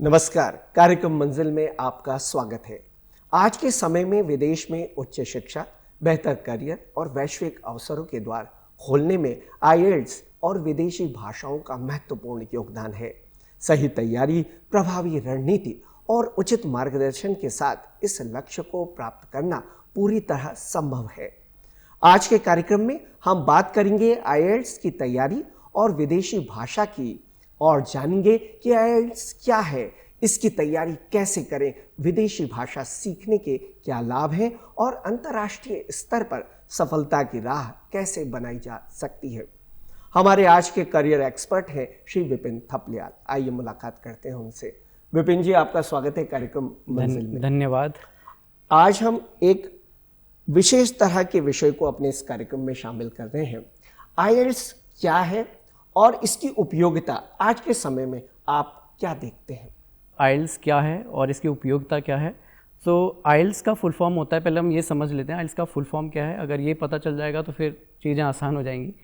नमस्कार, कार्यक्रम मंजिल में आपका स्वागत है। आज के समय में विदेश में उच्च शिक्षा, बेहतर करियर और वैश्विक अवसरों के द्वार खोलने में आईएलटीएस और विदेशी भाषाओं का महत्वपूर्ण योगदान है। सही तैयारी, प्रभावी रणनीति और उचित मार्गदर्शन के साथ इस लक्ष्य को प्राप्त करना पूरी तरह संभव है। आज के कार्यक्रम में हम बात करेंगे आईएलटीएस की तैयारी और विदेशी भाषा की, और जानेंगे कि आईएलटीएस क्या है, इसकी तैयारी कैसे करें, विदेशी भाषा सीखने के क्या लाभ हैं और अंतर्राष्ट्रीय स्तर पर सफलता की राह कैसे बनाई जा सकती है। हमारे आज के करियर एक्सपर्ट हैं श्री विपिन थपलियाल। आइए मुलाकात करते हैं उनसे। विपिन जी, आपका स्वागत है कार्यक्रम मंजिल में। धन्यवाद। आज हम एक विशेष तरह के विषय को अपने इस कार्यक्रम में शामिल कर रहे हैं। आईएलटीएस क्या है और इसकी उपयोगिता आज के समय में आप क्या देखते हैं? आइल्स क्या है और इसकी उपयोगिता क्या है? तो आइल्स का फुल फॉर्म होता है, पहले हम ये समझ लेते हैं आइल्स का फुल फॉर्म क्या है। अगर ये पता चल जाएगा तो फिर चीज़ें आसान हो जाएंगी।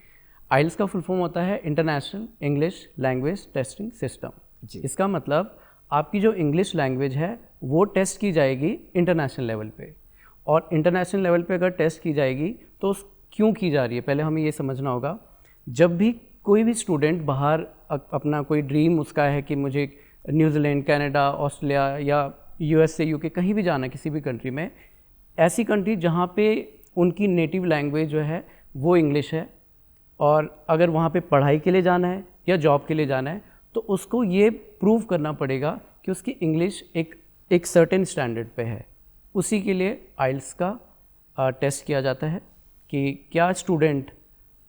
आइल्स का फुल फॉर्म होता है international English language testing system. इसका मतलब आपकी जो इंग्लिश लैंग्वेज है वो टेस्ट की जाएगी इंटरनेशनल लेवल पे, और इंटरनेशनल लेवल पे अगर टेस्ट की जाएगी तो क्यों की जा रही है, पहले हमें ये समझना होगा। जब भी कोई भी स्टूडेंट बाहर अपना कोई ड्रीम उसका है कि मुझे न्यूजीलैंड, कनाडा, ऑस्ट्रेलिया या यूएसए, यूके कहीं भी जाना, किसी भी कंट्री में, ऐसी कंट्री जहाँ पे उनकी नेटिव लैंग्वेज जो है वो इंग्लिश है, और अगर वहाँ पे पढ़ाई के लिए जाना है या जॉब के लिए जाना है तो उसको ये प्रूव करना पड़ेगा कि उसकी इंग्लिश एक सर्टेन स्टैंडर्ड पे है। उसी के लिए आइल्स का टेस्ट किया जाता है कि क्या स्टूडेंट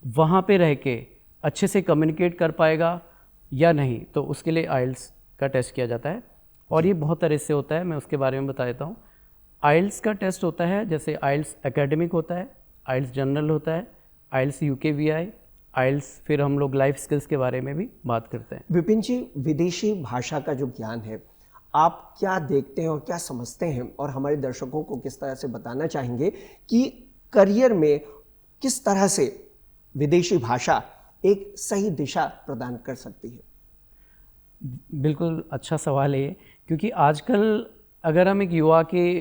वहाँ पे रह के अच्छे से कम्युनिकेट कर पाएगा या नहीं, तो उसके लिए आइल्स का टेस्ट किया जाता है। और ये बहुत तरह से होता है, मैं उसके बारे में बता देता हूँ। आइल्स का टेस्ट होता है, जैसे आइल्स एकेडमिक होता है, आइल्स जनरल होता है, आइल्स यूकेवीआई, आइल्स, फिर हम लोग लाइफ स्किल्स के बारे में भी बात करते हैं। विपिन जी, विदेशी भाषा का जो ज्ञान है, आप क्या देखते हैं और क्या समझते हैं, और हमारे दर्शकों को किस तरह से बताना चाहेंगे कि करियर में किस तरह से विदेशी भाषा एक सही दिशा प्रदान कर सकती है? बिल्कुल अच्छा सवाल है, क्योंकि आजकल अगर हम एक युवा के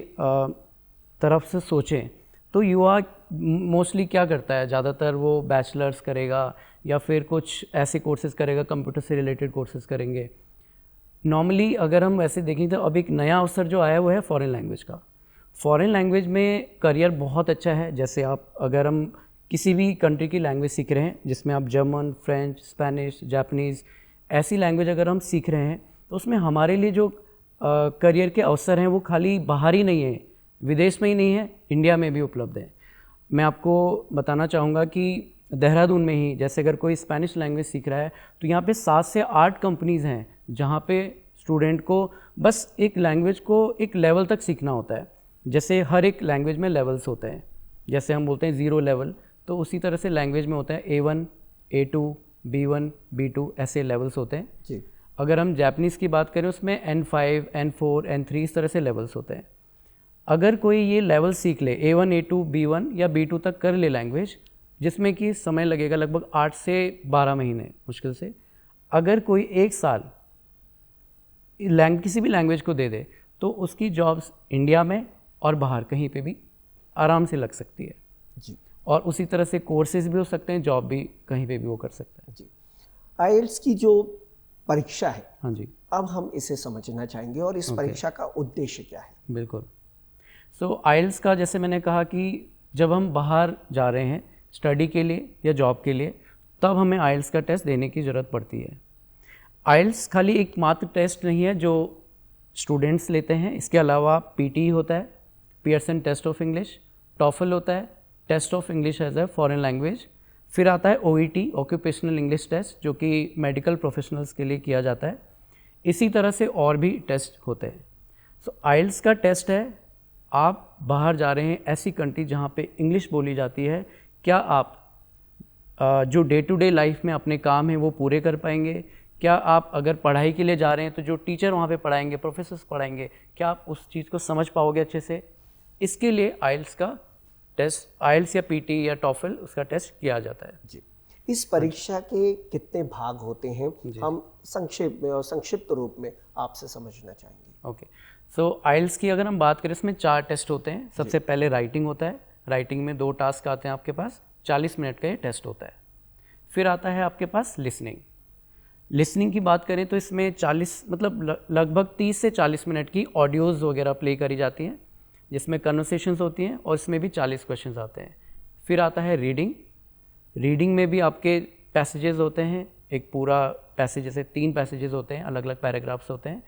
तरफ से सोचें तो युवा मोस्टली क्या करता है, ज़्यादातर वो बैचलर्स करेगा या फिर कुछ ऐसे कोर्सेज़ करेगा, कंप्यूटर से रिलेटेड कोर्सेज़ करेंगे। नॉर्मली अगर हम ऐसे देखें तो अब एक नया अवसर जो आया वो है फॉरेन लैंग्वेज का। फॉरेन लैंग्वेज में करियर बहुत अच्छा है। जैसे अगर हम किसी भी कंट्री की लैंग्वेज सीख रहे हैं, जिसमें आप जर्मन, फ्रेंच, स्पेनिश, जापानीज़, ऐसी लैंग्वेज अगर हम सीख रहे हैं तो उसमें हमारे लिए जो करियर के अवसर हैं वो खाली बाहर ही नहीं है, विदेश में ही नहीं है, इंडिया में भी उपलब्ध है। मैं आपको बताना चाहूँगा कि देहरादून में ही, जैसे अगर कोई स्पेनिश लैंग्वेज सीख रहा है तो यहाँ पे 7 से 8 कंपनीज़ हैं जहाँ पे स्टूडेंट को बस एक लैंग्वेज को एक लेवल तक सीखना होता है। जैसे हर एक लैंग्वेज में लेवल्स होते हैं, जैसे हम बोलते हैं 0 लेवल, तो उसी तरह से लैंग्वेज में होता है A1, A2, B1, B2, ऐसे लेवल्स होते हैं जी। अगर हम जापानीज़ की बात करें उसमें N5, N4, N3 इस तरह से लेवल्स होते हैं। अगर कोई ये लेवल सीख ले, A1, A2, B1 या B2 तक कर ले लैंग्वेज, जिसमें कि समय लगेगा लगभग 8 से 12 महीने मुश्किल से, अगर कोई 1 साल किसी भी लैंग्वेज को दे दे तो उसकी जॉब्स इंडिया में और बाहर कहीं पे भी आराम से लग सकती है जी। और उसी तरह से कोर्सेज भी हो सकते हैं, जॉब भी कहीं पे भी वो कर सकता है। जी। आईएलटीएस की जो परीक्षा है, हाँ जी, अब हम इसे समझना चाहेंगे और इस परीक्षा का उद्देश्य क्या है? बिल्कुल। सो आइल्स का, जैसे मैंने कहा कि जब हम बाहर जा रहे हैं स्टडी के लिए या जॉब के लिए, तब हमें आइल्स का टेस्ट देने की ज़रूरत पड़ती है। आइल्स खाली एक मात्र टेस्ट नहीं है जो स्टूडेंट्स लेते हैं, इसके अलावा पीटी होता है, Pearson test of English, TOEFL होता है, test of English as a foreign language, फिर आता है ओईटी, ऑक्यूपेशनल इंग्लिश टेस्ट, जो कि मेडिकल प्रोफेशनल्स के लिए किया जाता है। इसी तरह से और भी टेस्ट होते हैं। सो आइल्स का टेस्ट है, आप बाहर जा रहे हैं ऐसी कंट्री जहाँ पे इंग्लिश बोली जाती है, क्या आप जो डे टू डे लाइफ में अपने काम हैं वो पूरे कर पाएंगे? क्या आप अगर पढ़ाई के लिए जा रहे हैं तो जो टीचर वहाँ पे पढ़ाएंगे, प्रोफेसर्स पढ़ाएंगे, क्या आप उस चीज़ को समझ पाओगे अच्छे से? इसके लिए आइल्स का टेस्ट, आइल्स या पीटी या टॉफल, उसका टेस्ट किया जाता है। जी। इस परीक्षा के कितने भाग होते हैं, हम संक्षेप में और संक्षिप्त रूप में आपसे समझना चाहेंगे। ओके, सो आइल्स की अगर हम बात करें, इसमें 4 टेस्ट होते हैं। सबसे पहले राइटिंग होता है। राइटिंग में 2 टास्क आते हैं आपके पास, 40 मिनट का ये टेस्ट होता है। फिर आता है आपके पास लिसनिंग। लिसनिंग की बात करें तो इसमें 40 मतलब लगभग 30 से 40 मिनट की ऑडियोज़ वगैरह प्ले करी जाती हैं, जिसमें कन्वर्सेशंस होती हैं और इसमें भी 40 क्वेश्चंस आते हैं। फिर आता है रीडिंग। रीडिंग में भी आपके पैसेजेस होते हैं, एक पूरा पैसेज, जैसे 3 पैसेजेस होते हैं, अलग अलग पैराग्राफ्स होते हैं,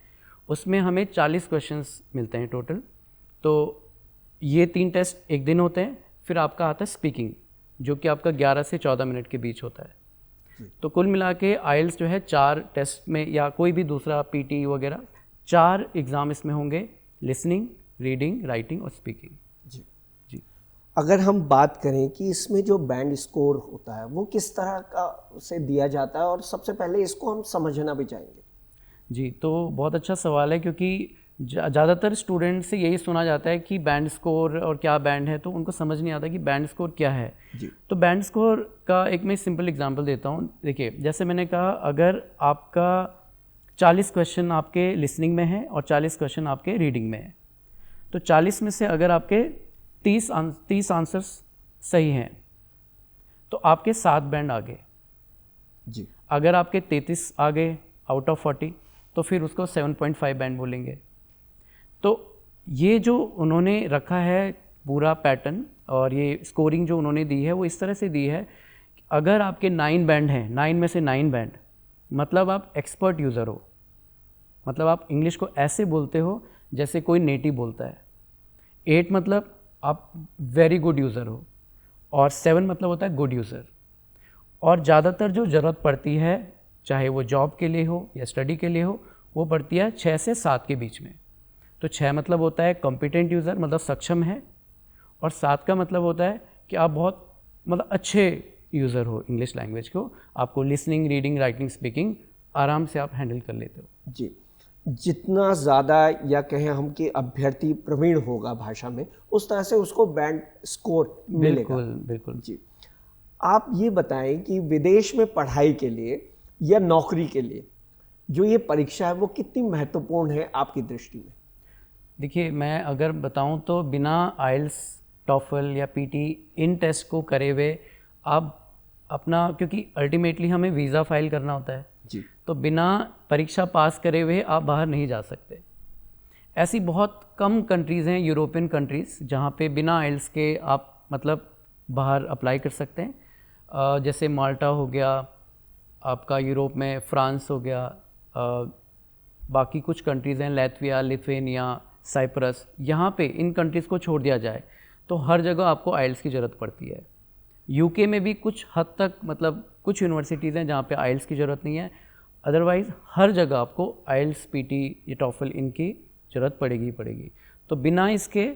उसमें हमें 40 क्वेश्चंस मिलते हैं टोटल। तो ये 3 टेस्ट एक दिन होते हैं। फिर आपका आता है स्पीकिंग, जो कि आपका 11 से 14 मिनट के बीच होता है। तो कुल मिला के आइल्स जो है 4 टेस्ट में, या कोई भी दूसरा पीटी वगैरह, 4 एग्ज़ाम इसमें होंगे, लिसनिंग, रीडिंग, राइटिंग और स्पीकिंग। जी। अगर हम बात करें कि इसमें जो बैंड स्कोर होता है वो किस तरह का से दिया जाता है, और सबसे पहले इसको हम समझना भी चाहेंगे। जी, तो बहुत अच्छा सवाल है, क्योंकि ज़्यादातर स्टूडेंट से यही सुना जाता है कि बैंड स्कोर और क्या बैंड है, तो उनको समझ नहीं आता कि बैंड स्कोर क्या है। जी। तो बैंड स्कोर का एक मैं सिंपल एग्जांपल देता हूँ। देखिए, जैसे मैंने कहा, अगर आपका 40 क्वेश्चन आपके लिसनिंग में है और 40 क्वेश्चन आपके रीडिंग में है, तो 40 में से अगर आपके 30 आंसर्स सही हैं तो आपके 7 बैंड आ गए। जी। अगर आपके 33 आ गए आउट ऑफ 40, तो फिर उसको 7.5 बैंड बोलेंगे। तो ये जो उन्होंने रखा है पूरा पैटर्न, और ये स्कोरिंग जो उन्होंने दी है वो इस तरह से दी है, अगर आपके 9 बैंड हैं, 9 में से 9 बैंड, मतलब आप एक्सपर्ट यूज़र हो, मतलब आप इंग्लिश को ऐसे बोलते हो जैसे कोई नेटिव बोलता है। 8 मतलब आप वेरी गुड यूज़र हो, और 7 मतलब होता है गुड यूज़र। और ज़्यादातर जो ज़रूरत पड़ती है, चाहे वो जॉब के लिए हो या स्टडी के लिए हो, वो पड़ती है 6 से 7 के बीच में। तो 6 मतलब होता है कॉम्पिटेंट यूज़र, मतलब सक्षम है, और 7 का मतलब होता है कि आप बहुत मतलब अच्छे यूज़र हो इंग्लिश लैंग्वेज को, आपको लिसनिंग, रीडिंग, राइटिंग, स्पीकिंग आराम से आप हैंडल कर लेते हो। जी। जितना ज़्यादा, या कहें हम कि अभ्यर्थी प्रवीण होगा भाषा में, उस तरह से उसको बैंड स्कोर मिलेगा। बिल्कुल बिल्कुल। जी। आप ये बताएं कि विदेश में पढ़ाई के लिए या नौकरी के लिए जो ये परीक्षा है वो कितनी महत्वपूर्ण है आपकी दृष्टि में। देखिए, मैं अगर बताऊं तो बिना आइल्स, टॉफल या पीटी इन टेस्ट को करे हुए आप अपना, क्योंकि अल्टीमेटली हमें वीज़ा फाइल करना होता है, जी। तो बिना परीक्षा पास करे हुए आप बाहर नहीं जा सकते। ऐसी बहुत कम कंट्रीज़ हैं, यूरोपियन कंट्रीज़, जहाँ पे बिना आइल्स के आप मतलब बाहर अप्लाई कर सकते हैं। जैसे माल्टा हो गया आपका, यूरोप में फ्रांस हो गया, बाकी कुछ कंट्रीज़ हैं, लैत्विया, लिथुआनिया, साइप्रस। यहाँ पे इन कंट्रीज़ को छोड़ दिया जाए तो हर जगह आपको आइल्स की ज़रूरत पड़ती है। यूके में भी कुछ हद तक, मतलब कुछ यूनिवर्सिटीज़ हैं जहाँ पे आइल्स की ज़रूरत नहीं है, अदरवाइज़ हर जगह आपको आइल्स, पीटी या टॉफल इनकी ज़रूरत पड़ेगी ही पड़ेगी। तो बिना इसके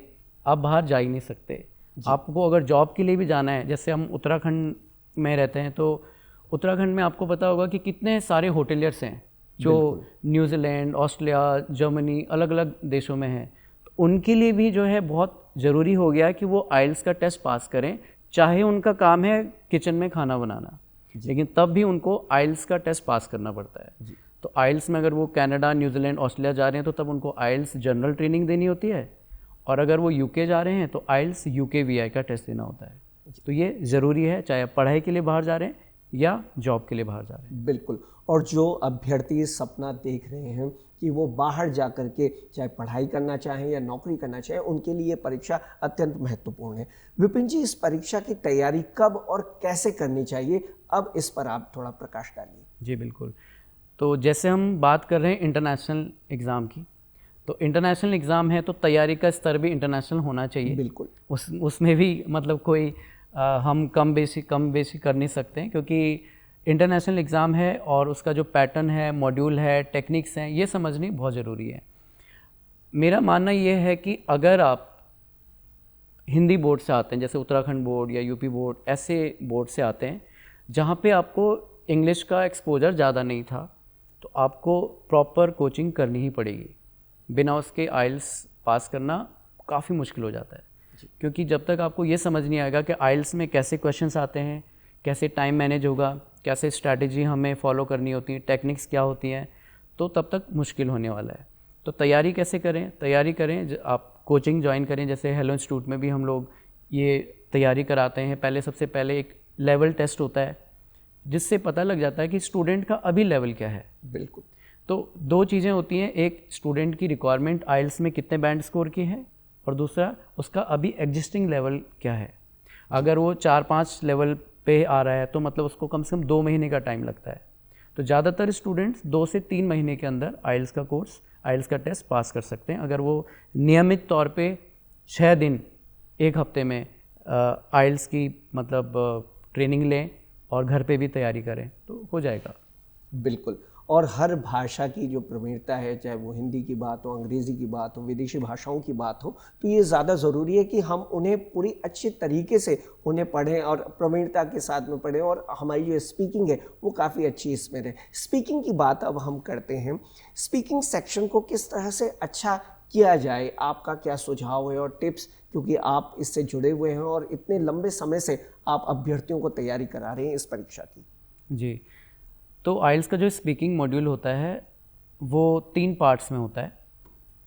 आप बाहर जा ही नहीं सकते। आपको अगर जॉब के लिए भी जाना है, जैसे हम उत्तराखंड में रहते हैं, तो उत्तराखंड में आपको पता होगा कि कितने सारे होटेलियर्स हैं जो न्यूजीलैंड, ऑस्ट्रेलिया, जर्मनी, अलग अलग देशों में हैं। तो उनके लिए भी जो है बहुत ज़रूरी हो गया कि वो आइल्स का टेस्ट पास करें, चाहे उनका काम है किचन में खाना बनाना, लेकिन तब भी उनको आइल्स का टेस्ट पास करना पड़ता है। तो आइल्स में अगर वो कनाडा, न्यूजीलैंड, ऑस्ट्रेलिया जा रहे हैं तो तब उनको आइल्स जनरल ट्रेनिंग देनी होती है, और अगर वो यूके जा रहे हैं तो आइल्स यूके का टेस्ट देना होता है। तो ये ज़रूरी है, चाहे आप पढ़ाई के लिए बाहर जा रहे हैं या जॉब के लिए बाहर जा रहे हैं। बिल्कुल। और जो अभ्यर्थी सपना देख रहे हैं कि वो बाहर जा कर के चाहे पढ़ाई करना चाहें या नौकरी करना चाहें, उनके लिए परीक्षा अत्यंत महत्वपूर्ण है। विपिन जी, इस परीक्षा की तैयारी कब और कैसे करनी चाहिए, अब इस पर आप थोड़ा प्रकाश डालिए। जी बिल्कुल। तो जैसे हम बात कर रहे हैं इंटरनेशनल एग्ज़ाम की, तो इंटरनेशनल एग्ज़ाम है तो तैयारी का स्तर भी इंटरनेशनल होना चाहिए। बिल्कुल। उसमें भी मतलब कोई हम कम बेसी कर नहीं सकते हैं, क्योंकि इंटरनेशनल एग्ज़ाम है और उसका जो पैटर्न है, मॉड्यूल है, टेक्निक्स हैं, ये समझनी बहुत ज़रूरी है। मेरा मानना ये है कि अगर आप हिंदी बोर्ड से आते हैं, जैसे उत्तराखंड बोर्ड या यूपी बोर्ड, ऐसे बोर्ड से आते हैं जहाँ पे आपको इंग्लिश का एक्सपोजर ज़्यादा नहीं था, तो आपको प्रॉपर कोचिंग करनी ही पड़ेगी। बिना उसके आइल्स पास करना काफ़ी मुश्किल हो जाता है, क्योंकि जब तक आपको ये समझ नहीं आएगा कि आइल्स में कैसे क्वेश्चंस आते हैं, कैसे टाइम मैनेज होगा, कैसे स्ट्रैटेजी हमें फॉलो करनी होती है, टेक्निक्स क्या होती हैं, तो तब तक मुश्किल होने वाला है। तो तैयारी कैसे करें? तैयारी करें, आप कोचिंग ज्वाइन करें। जैसे हेलो इंस्टीट्यूट में भी हम लोग ये तैयारी कराते हैं। पहले सबसे पहले एक लेवल टेस्ट होता है जिससे पता लग जाता है कि स्टूडेंट का अभी लेवल क्या है। बिल्कुल। तो दो चीज़ें होती हैं, एक स्टूडेंट की रिक्वायरमेंट आइल्स में कितने बैंड स्कोर की है, और दूसरा उसका अभी एग्जिस्टिंग लेवल क्या है। अगर वो 4-5 लेवल पे आ रहा है तो मतलब उसको कम से कम 2 महीने का टाइम लगता है। तो ज़्यादातर स्टूडेंट्स 2 से 3 महीने के अंदर आइल्स का कोर्स, आइल्स का टेस्ट पास कर सकते हैं, अगर वो नियमित तौर पे 6 दिन 1 हफ्ते में आइल्स की मतलब ट्रेनिंग लें और घर पे भी तैयारी करें तो हो जाएगा। बिल्कुल। और हर भाषा की जो प्रवीणता है, चाहे वो हिंदी की बात हो, अंग्रेज़ी की बात हो, विदेशी भाषाओं की बात हो, तो ये ज़्यादा ज़रूरी है कि हम उन्हें पूरी अच्छे तरीके से उन्हें पढ़ें और प्रवीणता के साथ में पढ़ें, और हमारी जो स्पीकिंग है वो काफ़ी अच्छी इसमें रहे। स्पीकिंग की बात अब हम करते हैं। स्पीकिंग सेक्शन को किस तरह से अच्छा किया जाए, आपका क्या सुझाव है और टिप्स, क्योंकि आप इससे जुड़े हुए हैं और इतने लंबे समय से आप अभ्यर्थियों को तैयारी करा रहे हैं इस परीक्षा की। जी, तो आइल्स का जो स्पीकिंग मॉड्यूल होता है वो 3 पार्ट्स में होता है।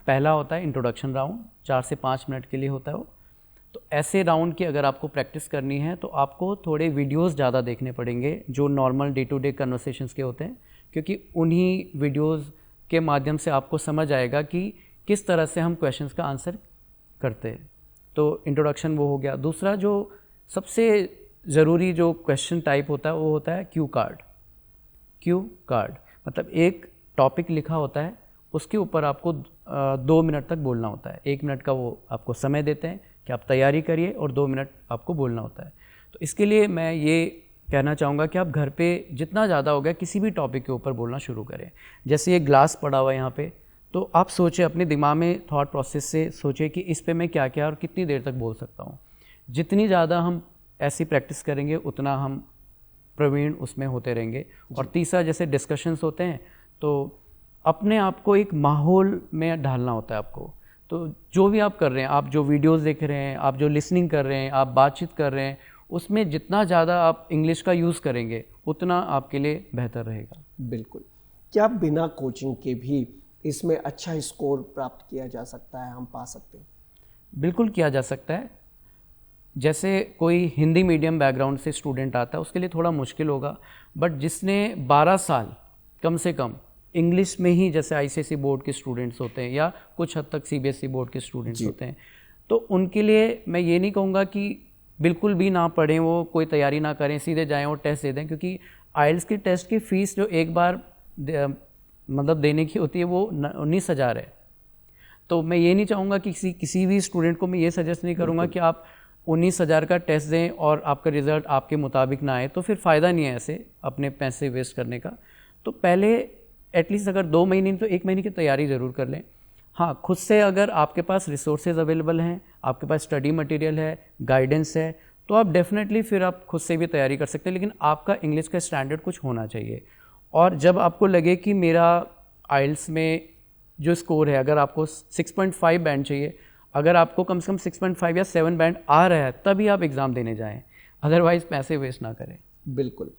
पहला होता है इंट्रोडक्शन राउंड, 4 से 5 मिनट के लिए होता है वो। तो ऐसे राउंड की अगर आपको प्रैक्टिस करनी है तो आपको थोड़े वीडियोस ज़्यादा देखने पड़ेंगे जो normal day to day conversations के होते हैं, क्योंकि उन्हीं वीडियोस के माध्यम से आपको समझ आएगा कि किस तरह से हम क्वेश्चंस का आंसर करते हैं। तो इंट्रोडक्शन वो हो गया। दूसरा जो सबसे ज़रूरी जो क्वेश्चन टाइप होता है वो होता है क्यू कार्ड। क्यू कार्ड मतलब एक टॉपिक लिखा होता है, उसके ऊपर आपको 2 मिनट तक बोलना होता है। 1 मिनट का वो आपको समय देते हैं कि आप तैयारी करिए और 2 मिनट आपको बोलना होता है। तो इसके लिए मैं ये कहना चाहूँगा कि आप घर पे जितना ज़्यादा हो गया किसी भी टॉपिक के ऊपर बोलना शुरू करें। जैसे ये ग्लास पड़ा हुआ है यहाँ पे, तो आप सोचें, अपने दिमाग में थॉट प्रोसेस से सोचें कि इस पे मैं क्या क्या और कितनी देर तक बोल सकता हूँ। जितनी ज़्यादा हम ऐसी प्रैक्टिस करेंगे उतना हम प्रवीण उसमें होते रहेंगे। और तीसरा, जैसे डिस्कशंस होते हैं तो अपने आप को एक माहौल में ढालना होता है आपको। तो जो भी आप कर रहे हैं, आप जो वीडियोस देख रहे हैं, आप जो लिसनिंग कर रहे हैं, आप बातचीत कर रहे हैं, उसमें जितना ज़्यादा आप इंग्लिश का यूज़ करेंगे उतना आपके लिए बेहतर रहेगा। बिल्कुल। क्या बिना कोचिंग के भी इसमें अच्छा स्कोर प्राप्त किया जा सकता है, हम पा सकते हैं? बिल्कुल किया जा सकता है। जैसे कोई हिंदी मीडियम बैकग्राउंड से स्टूडेंट आता है उसके लिए थोड़ा मुश्किल होगा, बट जिसने 12 साल कम से कम इंग्लिश में ही, जैसे आईसीएसई बोर्ड के स्टूडेंट्स होते हैं या कुछ हद तक सीबीएसई बोर्ड के स्टूडेंट्स होते हैं, तो उनके लिए मैं ये नहीं कहूँगा कि बिल्कुल भी ना पढ़ें, वो कोई तैयारी ना करें, सीधे जाएं और टेस्ट दे दें, क्योंकि आइल्स की टेस्ट की फ़ीस जो एक बार मतलब देने की होती है वो 19,000 है। तो मैं ये नहीं चाहूँगा कि किसी भी स्टूडेंट को मैं ये सजेस्ट नहीं करूँगा कि आप 19,000 का टेस्ट दें और आपका रिज़ल्ट आपके मुताबिक ना आए, तो फिर फ़ायदा नहीं है ऐसे अपने पैसे वेस्ट करने का। तो पहले एटलीस्ट अगर 2 महीने तो 1 महीने की तैयारी ज़रूर कर लें। हाँ, खुद से अगर आपके पास रिसोर्सेज अवेलेबल हैं, आपके पास स्टडी मटेरियल है, गाइडेंस है, तो आप डेफिनेटली फिर आप खुद से भी तैयारी कर सकते हैं, लेकिन आपका इंग्लिश का स्टैंडर्ड कुछ होना चाहिए। और जब आपको लगे कि मेरा आइल्स में जो स्कोर है, अगर आपको 6.5 बैंड चाहिए, अगर आपको कम से कम 6.5 या 7 बैंड आ रहा है तभी आप एग्ज़ाम देने जाएं, अदरवाइज़ पैसे वेस्ट ना करें। बिल्कुल।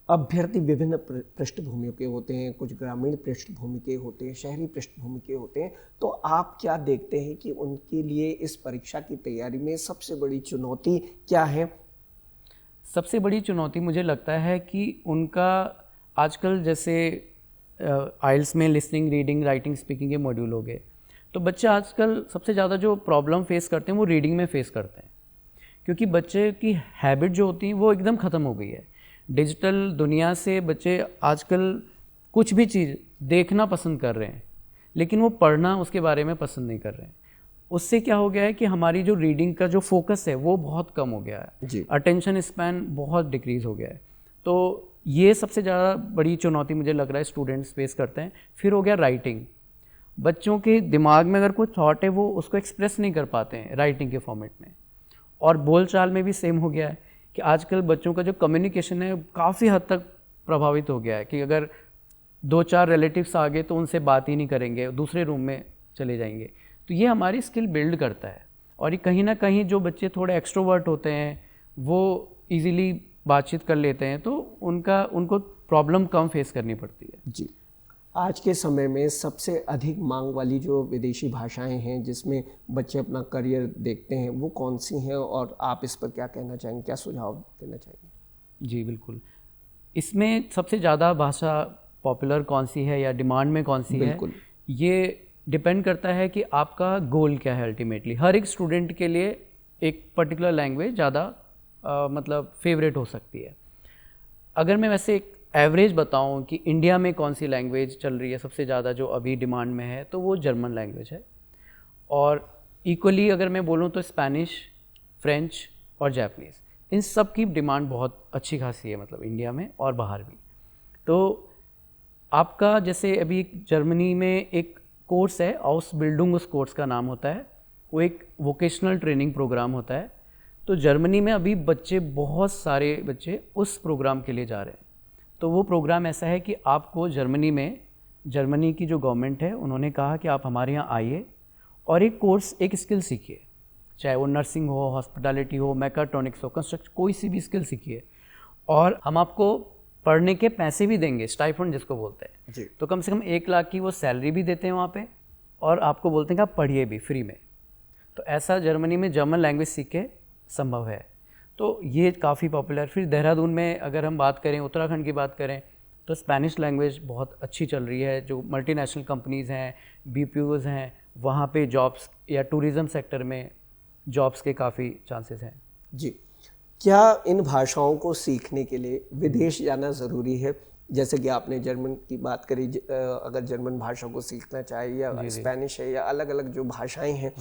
अभ्यर्थी विभिन्न पृष्ठभूमियों के होते हैं, कुछ ग्रामीण पृष्ठभूमि के होते हैं, शहरी पृष्ठभूमि के होते हैं, तो आप क्या देखते हैं कि उनके लिए इस परीक्षा की तैयारी में सबसे बड़ी चुनौती क्या है? सबसे बड़ी चुनौती मुझे लगता है कि उनका आजकल जैसे आइल्स में लिसनिंग, रीडिंग, राइटिंग, स्पीकिंग के मॉड्यूल हो गए, तो बच्चे आजकल सबसे ज़्यादा जो प्रॉब्लम फेस करते हैं वो रीडिंग में फेस करते हैं, क्योंकि बच्चे की हैबिट जो होती है वो एकदम ख़त्म हो गई है। डिजिटल दुनिया से बच्चे आजकल कुछ भी चीज़ देखना पसंद कर रहे हैं, लेकिन वो पढ़ना उसके बारे में पसंद नहीं कर रहे हैं। उससे क्या हो गया है कि हमारी जो रीडिंग का जो फोकस है वो बहुत कम हो गया है जी। अटेंशन स्पैन बहुत डिक्रीज़ हो गया है। तो ये सबसे ज़्यादा बड़ी चुनौती मुझे लग रहा है स्टूडेंट्स फेस करते हैं। फिर हो गया राइटिंग। बच्चों के दिमाग में अगर कोई थॉट है वो उसको एक्सप्रेस नहीं कर पाते हैं राइटिंग के फॉर्मेट में। और बोलचाल में भी सेम हो गया है कि आजकल बच्चों का जो कम्युनिकेशन है काफ़ी हद तक प्रभावित हो गया है कि अगर 2-4 रिलेटिव्स आ गए तो उनसे बात ही नहीं करेंगे, दूसरे रूम में चले जाएंगे। तो ये हमारी स्किल बिल्ड करता है। और ये कहीं ना कहीं जो बच्चे थोड़े एक्सट्रोवर्ट होते हैं वो इजीली बातचीत कर लेते हैं तो उनको प्रॉब्लम कम फेस करनी पड़ती है। जी, आज के समय में सबसे अधिक मांग वाली जो विदेशी भाषाएं हैं जिसमें बच्चे अपना करियर देखते हैं वो कौन सी हैं, और आप इस पर क्या कहना चाहेंगे, क्या सुझाव देना चाहेंगे? जी बिल्कुल, इसमें सबसे ज़्यादा भाषा पॉपुलर कौन सी है या डिमांड में कौन सी है, बिल्कुल। ये डिपेंड करता है कि आपका गोल क्या है। अल्टीमेटली हर एक स्टूडेंट के लिए एक पर्टिकुलर लैंग्वेज ज़्यादा मतलब फेवरेट हो सकती है। अगर मैं वैसे एक एवरेज बताऊं कि इंडिया में कौन सी लैंग्वेज चल रही है सबसे ज़्यादा जो अभी डिमांड में है, तो वो जर्मन लैंग्वेज है। और इक्वली अगर मैं बोलूं तो स्पेनिश, फ्रेंच और जापानीज़, इन सब की डिमांड बहुत अच्छी खासी है, मतलब इंडिया में और बाहर भी। तो आपका जैसे अभी जर्मनी में एक कोर्स है, आउसबिल्डिंग, उस कोर्स का नाम होता है, वो एक वोकेशनल ट्रेनिंग प्रोग्राम होता है। तो जर्मनी में अभी बहुत सारे बच्चे उस प्रोग्राम के लिए जा रहे हैं। तो वो प्रोग्राम ऐसा है कि आपको जर्मनी की जो गवर्नमेंट है उन्होंने कहा कि आप हमारे यहाँ आइए और एक कोर्स, एक स्किल सीखिए, चाहे वो नर्सिंग हो, हॉस्पिटैलिटी हो, मैकाट्रॉनिक्स हो, कंस्ट्रक्शन, कोई सी भी स्किल सीखिए, और हम आपको पढ़ने के पैसे भी देंगे, स्टाइपेंड जिसको बोलते हैं जी। तो कम से कम 1 लाख की वो सैलरी भी देते हैं वहाँ पे, और आपको बोलते हैं कि आप पढ़िए भी फ्री में। तो ऐसा जर्मनी में जर्मन लैंग्वेज सीख के संभव है। तो ये काफ़ी पॉपुलर। फिर देहरादून में अगर हम बात करें, उत्तराखंड की बात करें, तो स्पेनिश लैंग्वेज बहुत अच्छी चल रही है। जो मल्टीनेशनल कंपनीज़ हैं, बीपीओज़ हैं, वहाँ पे जॉब्स या टूरिज़्म सेक्टर में जॉब्स के काफ़ी चांसेस हैं। जी, क्या इन भाषाओं को सीखने के लिए विदेश जाना ज़रूरी है? जैसे कि आपने जर्मन की बात करी, अगर जर्मन भाषा को सीखना चाहे या स्पेनिश है या अलग अलग जो भाषाएं हैं,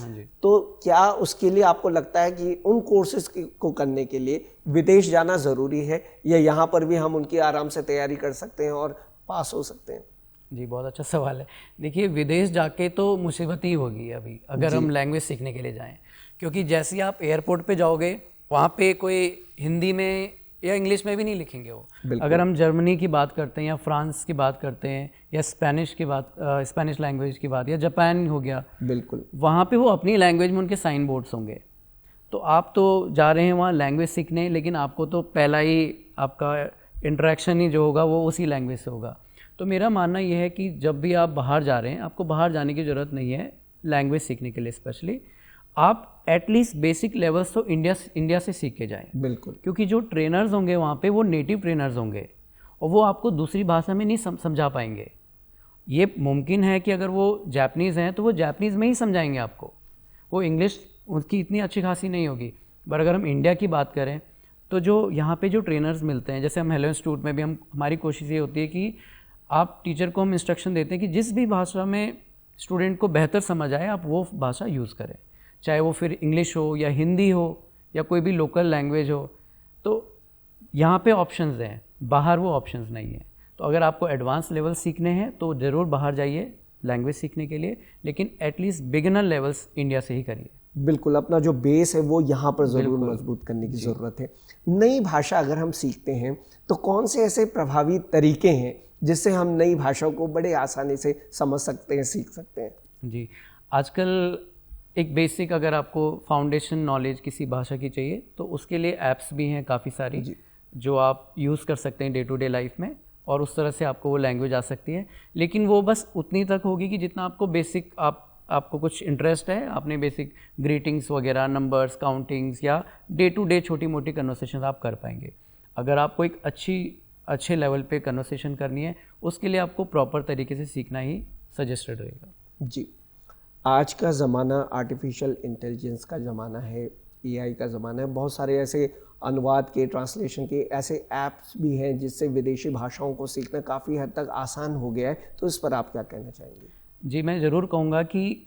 तो क्या उसके लिए आपको लगता है कि उन कोर्सेज को करने के लिए विदेश जाना ज़रूरी है, या यहाँ पर भी हम उनकी आराम से तैयारी कर सकते हैं और पास हो सकते हैं? जी, बहुत अच्छा सवाल है। देखिए, विदेश जाके तो मुसीबत ही होगी अभी अगर हम लैंग्वेज सीखने के लिए जाएं, क्योंकि जैसे ही आप एयरपोर्ट पे जाओगे वहाँ पे कोई हिंदी में या इंग्लिश में भी नहीं लिखेंगे वो। अगर हम जर्मनी की बात करते हैं या फ्रांस की बात करते हैं या स्पेनिश की बात, स्पेनिश लैंग्वेज की बात, या जापान हो गया, बिल्कुल, वहाँ पे वो अपनी लैंग्वेज में उनके साइन बोर्ड्स होंगे। तो आप तो जा रहे हैं वहाँ लैंग्वेज सीखने, लेकिन आपको तो पहला ही आपका इंटरेक्शन ही जो होगा वो उसी लैंग्वेज से होगा। तो मेरा मानना ये है कि जब भी आप बाहर जा रहे हैं, आपको बाहर जाने की ज़रूरत नहीं है लैंग्वेज सीखने के लिए। स्पेशली आप एटलीस्ट बेसिक लेवल्स तो इंडिया से सीख के जाएं। बिल्कुल, क्योंकि जो ट्रेनर्स होंगे वहाँ पे वो नेटिव ट्रेनर्स होंगे और वो आपको दूसरी भाषा में नहीं समझा पाएंगे। ये मुमकिन है कि अगर वो जापानीज़ हैं तो वो जापानीज़ में ही समझाएंगे आपको, वो इंग्लिश उसकी इतनी अच्छी खासी नहीं होगी। पर अगर हम इंडिया की बात करें तो जो यहाँ पे जो ट्रेनर्स मिलते हैं, जैसे हम हेलो इंस्टीट्यूट में भी हमारी कोशिश ये होती है कि आप टीचर को हम इंस्ट्रक्शन देते हैं कि जिस भी भाषा में स्टूडेंट को बेहतर समझ आए आप वो भाषा यूज़ करें, चाहे वो फिर इंग्लिश हो या हिंदी हो या कोई भी लोकल लैंग्वेज हो। तो यहाँ पे ऑप्शंस हैं, बाहर वो ऑप्शंस नहीं हैं। तो अगर आपको एडवांस लेवल सीखने हैं तो ज़रूर बाहर जाइए लैंग्वेज सीखने के लिए, लेकिन एटलीस्ट बिगिनर लेवल्स इंडिया से ही करिए। बिल्कुल, अपना जो बेस है वो यहाँ पर ज़रूर मजबूत करने की ज़रूरत है। नई भाषा अगर हम सीखते हैं तो कौन से ऐसे प्रभावी तरीके हैं जिससे हम नई भाषा को बड़े आसानी से समझ सकते हैं, सीख सकते हैं? जी, आजकल एक बेसिक अगर आपको फाउंडेशन नॉलेज किसी भाषा की चाहिए तो उसके लिए ऐप्स भी हैं काफ़ी सारी जो आप यूज़ कर सकते हैं डे टू डे लाइफ में, और उस तरह से आपको वो लैंग्वेज आ सकती है। लेकिन वो बस उतनी तक होगी कि जितना आपको बेसिक आपको कुछ इंटरेस्ट है, आपने बेसिक ग्रीटिंग्स वगैरह, नंबर्स, काउंटिंग्स या डे टू डे छोटी मोटी कन्वर्सेशन आप कर पाएंगे। अगर आपको एक अच्छे लेवल पे कन्वर्सेशन करनी है, उसके लिए आपको प्रॉपर तरीके से सीखना ही सजेस्टेड रहेगा। जी, आज का ज़माना आर्टिफिशियल इंटेलिजेंस का ज़माना है, एआई का ज़माना है। बहुत सारे ऐसे अनुवाद के, ट्रांसलेशन के ऐसे ऐप्स भी हैं जिससे विदेशी भाषाओं को सीखना काफ़ी हद तक आसान हो गया है। तो इस पर आप क्या कहना चाहेंगे? जी, मैं ज़रूर कहूँगा कि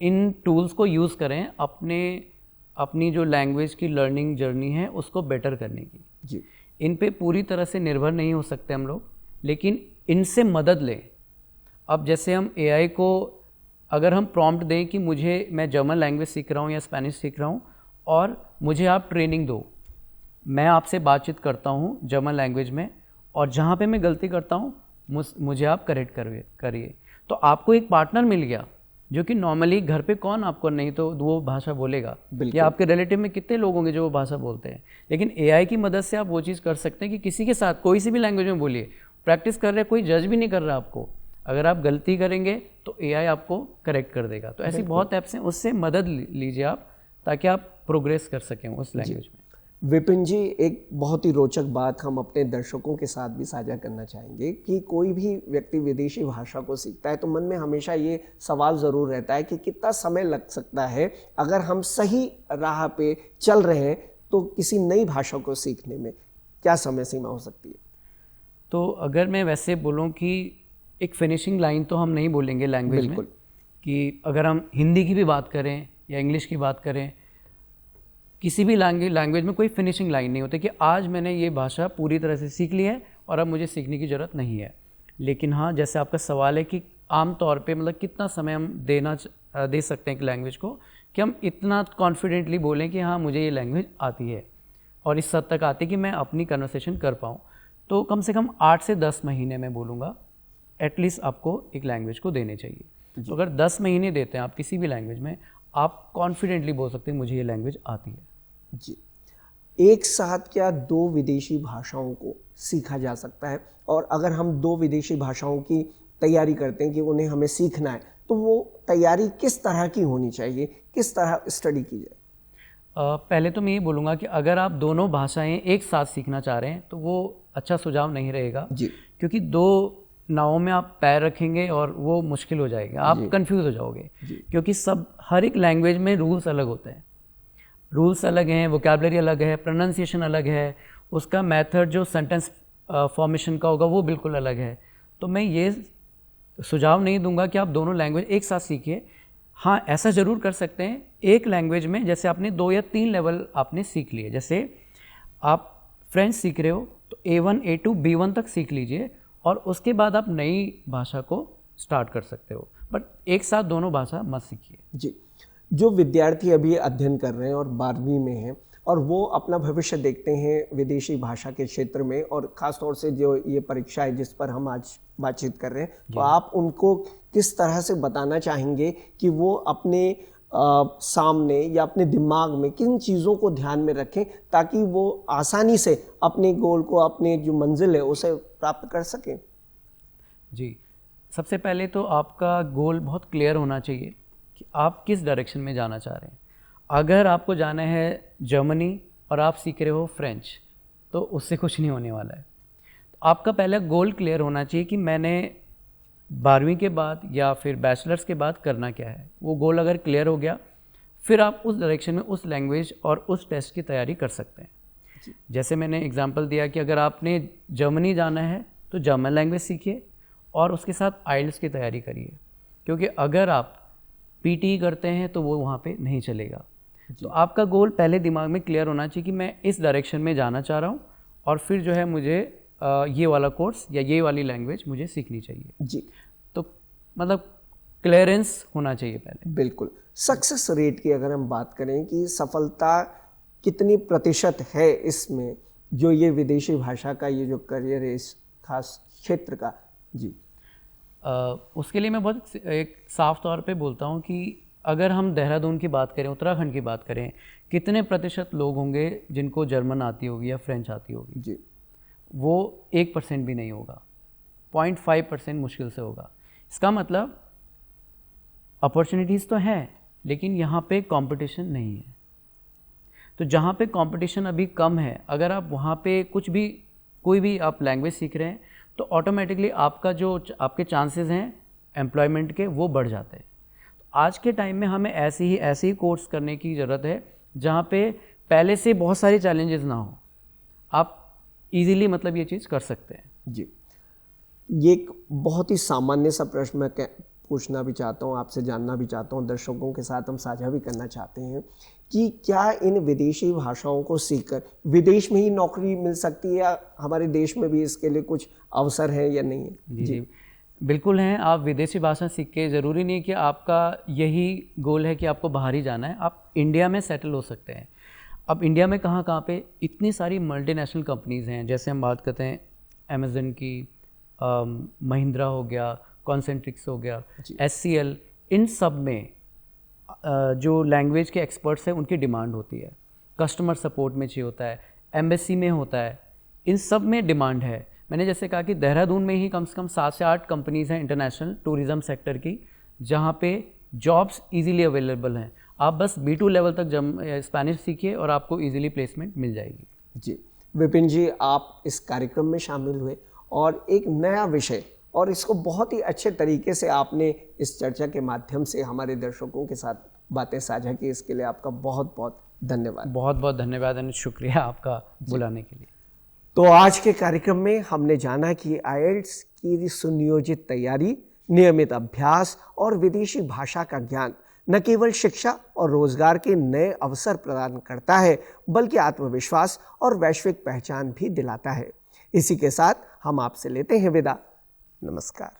इन टूल्स को यूज़ करें अपनी जो लैंग्वेज की लर्निंग जर्नी है उसको बेटर करने की। जी, इन पे पूरी तरह से निर्भर नहीं हो सकते हम लोग, लेकिन इनसे मदद लें। अब जैसे हम एआई को अगर हम प्रॉम्प्ट दें कि मैं जर्मन लैंग्वेज सीख रहा हूँ या स्पेनिश सीख रहा हूँ और मुझे आप ट्रेनिंग दो, मैं आपसे बातचीत करता हूँ जर्मन लैंग्वेज में, और जहाँ पे मैं गलती करता हूँ मुझे आप करेक्ट करिए, तो आपको एक पार्टनर मिल गया जो कि नॉर्मली घर पे कौन आपको नहीं तो वो भाषा बोलेगा, या आपके रिलेटिव में कितने लोग होंगे जो वो भाषा बोलते हैं। लेकिन एआई की मदद से आप वो चीज़ कर सकते हैं कि किसी के साथ कोई सी भी लैंग्वेज में बोलिए, प्रैक्टिस कर रहे, कोई जज भी नहीं कर रहा आपको। अगर आप गलती करेंगे तो एआई आपको करेक्ट कर देगा। तो ऐसी बहुत ऐप्स हैं, उससे मदद लीजिए आप, ताकि आप प्रोग्रेस कर सकें उस लैंग्वेज में। विपिन जी, एक बहुत ही रोचक बात हम अपने दर्शकों के साथ भी साझा करना चाहेंगे कि कोई भी व्यक्ति विदेशी भाषा को सीखता है तो मन में हमेशा ये सवाल ज़रूर रहता है कि कितना समय लग सकता है अगर हम सही राह पे चल रहे हैं तो किसी नई भाषा को सीखने में क्या समय सीमा हो सकती है? तो अगर मैं वैसे बोलूँ कि एक फिनिशिंग लाइन तो हम नहीं बोलेंगे लैंग्वेज में, कि अगर हम हिंदी की भी बात करें या इंग्लिश की बात करें, किसी भी लैंग्वेज में कोई फिनिशिंग लाइन नहीं होती कि आज मैंने ये भाषा पूरी तरह से सीख ली है और अब मुझे सीखने की ज़रूरत नहीं है। लेकिन हाँ, जैसे आपका सवाल है कि आम तौर पे मतलब कितना समय हम दे सकते हैं एक लैंग्वेज को, कि हम इतना कॉन्फिडेंटली बोलें कि हाँ मुझे ये लैंग्वेज आती है और इस हद तक आती है कि मैं अपनी कन्वर्सेशन कर पाऊँ। तो कम से कम 8 से 10 महीने में बोलूँगा एटलीस्ट आपको एक लैंग्वेज को देने चाहिए। तो अगर 10 महीने देते हैं आप किसी भी लैंग्वेज में, आप कॉन्फिडेंटली बोल सकते हैं मुझे ये लैंग्वेज आती है। जी, एक साथ क्या 2 विदेशी भाषाओं को सीखा जा सकता है? और अगर हम 2 विदेशी भाषाओं की तैयारी करते हैं कि उन्हें हमें सीखना है, तो वो तैयारी किस तरह की होनी चाहिए? किस तरह स्टडी की जाए? पहले तो मैं ये बोलूँगा कि अगर आप दोनों भाषाएं एक साथ सीखना चाह रहे हैं तो वो अच्छा सुझाव नहीं रहेगा जी, क्योंकि 2 नावों में आप पैर रखेंगे और वो मुश्किल हो जाएगा, आप कंफ्यूज हो जाओगे। क्योंकि हर एक लैंग्वेज में रूल्स अलग होते हैं, रूल्स अलग हैं, वोकैबुलरी अलग है, प्रोनाउंसिएशन अलग है, उसका मेथड जो सेंटेंस फॉर्मेशन का होगा वो बिल्कुल अलग है। तो मैं ये सुझाव नहीं दूंगा कि आप दोनों लैंग्वेज एक साथ सीखिए। हाँ, ऐसा ज़रूर कर सकते हैं, एक लैंग्वेज में जैसे आपने 2 या 3 लेवल आपने सीख लिए, जैसे आप फ्रेंच सीख रहे हो तो A1 A2 B1 तक सीख लीजिए और उसके बाद आप नई भाषा को स्टार्ट कर सकते हो, बट एक साथ दोनों भाषा मत सीखिए। जी। जो विद्यार्थी अभी अध्ययन कर रहे हैं और 12वीं में हैं और वो अपना भविष्य देखते हैं विदेशी भाषा के क्षेत्र में, और ख़ास तौर से जो ये परीक्षा है जिस पर हम आज बातचीत कर रहे हैं, तो आप उनको किस तरह से बताना चाहेंगे कि वो अपने सामने या अपने दिमाग में किन चीज़ों को ध्यान में रखें ताकि वो आसानी से अपने गोल को, अपने जो मंजिल है उसे प्राप्त कर सकें? जी, सबसे पहले तो आपका गोल बहुत क्लियर होना चाहिए कि आप किस डायरेक्शन में जाना चाह रहे हैं। अगर आपको जाना है जर्मनी और आप सीख रहे हो फ्रेंच, तो उससे कुछ नहीं होने वाला है। तो आपका पहला गोल क्लियर होना चाहिए कि मैंने 12वीं के बाद या फिर बैचलर्स के बाद करना क्या है। वो गोल अगर क्लियर हो गया, फिर आप उस डायरेक्शन में उस लैंग्वेज और उस टेस्ट की तैयारी कर सकते हैं। जैसे मैंने एग्जांपल दिया कि अगर आपने जर्मनी जाना है तो जर्मन लैंग्वेज सीखिए और उसके साथ आइल्स की तैयारी करिए, क्योंकि अगर आप पीटी करते हैं तो वो वहाँ पे नहीं चलेगा। तो आपका गोल पहले दिमाग में क्लियर होना चाहिए कि मैं इस डायरेक्शन में जाना चाह रहा हूँ और फिर जो है मुझे ये वाला कोर्स या ये वाली लैंग्वेज मुझे सीखनी चाहिए। जी, तो मतलब क्लियरेंस होना चाहिए पहले। बिल्कुल। सक्सेस रेट की अगर हम बात करें कि सफलता कितनी प्रतिशत है इसमें, जो ये विदेशी भाषा का ये जो करियर है इस खास क्षेत्र का? जी, उसके लिए मैं बहुत एक साफ तौर पे बोलता हूँ कि अगर हम देहरादून की बात करें, उत्तराखंड की बात करें, कितने प्रतिशत लोग होंगे जिनको जर्मन आती होगी या फ्रेंच आती होगी? जी, वो 1% भी नहीं होगा, 0.5% मुश्किल से होगा। इसका मतलब अपॉर्चुनिटीज़ तो हैं लेकिन यहाँ पे कंपटीशन नहीं है। तो जहाँ पे कंपटीशन अभी कम है, अगर आप वहाँ पे कोई भी आप लैंग्वेज सीख रहे हैं तो ऑटोमेटिकली आपका जो आपके चांसेस हैं एम्प्लॉयमेंट के वो बढ़ जाते हैं। तो आज के टाइम में हमें ऐसे ही कोर्स करने की ज़रूरत है जहाँ पे पहले से बहुत सारे चैलेंजेस ना हो, आप इजीली मतलब ये चीज़ कर सकते हैं। जी। ये एक बहुत ही सामान्य सा प्रश्न मैं पूछना भी चाहता हूँ, आपसे जानना भी चाहता हूँ, दर्शकों के साथ हम साझा भी करना चाहते हैं कि क्या इन विदेशी भाषाओं को सीखकर विदेश में ही नौकरी मिल सकती है या हमारे देश में भी इसके लिए कुछ अवसर है या नहीं है? जी, बिल्कुल हैं। आप विदेशी भाषा सीख के, ज़रूरी नहीं कि आपका यही गोल है कि आपको बाहर ही जाना है, आप इंडिया में सेटल हो सकते हैं। अब इंडिया में कहाँ पे इतनी सारी मल्टीनेशनल कंपनीज़ हैं, जैसे हम बात करते हैं अमेज़न की, महिंद्रा हो गया, कॉन्सेंट्रिक्स हो गया, SCL, इन सब में जो लैंग्वेज के एक्सपर्ट्स हैं उनकी डिमांड होती है, कस्टमर सपोर्ट में चाहिए होता है, एम्बेसी में होता है, इन सब में डिमांड है। मैंने जैसे कहा कि देहरादून में ही कम से कम 7 से 8 कंपनीज़ हैं इंटरनेशनल टूरिज़्म सेक्टर की, जहाँ पे जॉब्स इजीली अवेलेबल हैं। आप बस B2 लेवल तक स्पेनिश सीखिए और आपको इजीली प्लेसमेंट मिल जाएगी। जी विपिन जी, आप इस कार्यक्रम में शामिल हुए और एक नया विषय और इसको बहुत ही अच्छे तरीके से आपने इस चर्चा के माध्यम से हमारे दर्शकों के साथ बातें साझा की, इसके लिए आपका बहुत बहुत धन्यवाद। बहुत बहुत धन्यवाद और शुक्रिया आपका बुलाने के लिए। तो आज के कार्यक्रम में हमने जाना कि आईएलटीएस की सुनियोजित तैयारी, नियमित अभ्यास और विदेशी भाषा का ज्ञान न केवल शिक्षा और रोजगार के नए अवसर प्रदान करता है, बल्कि आत्मविश्वास और वैश्विक पहचान भी दिलाता है। इसी के साथ हम आपसे लेते हैं विदा। नमस्कार।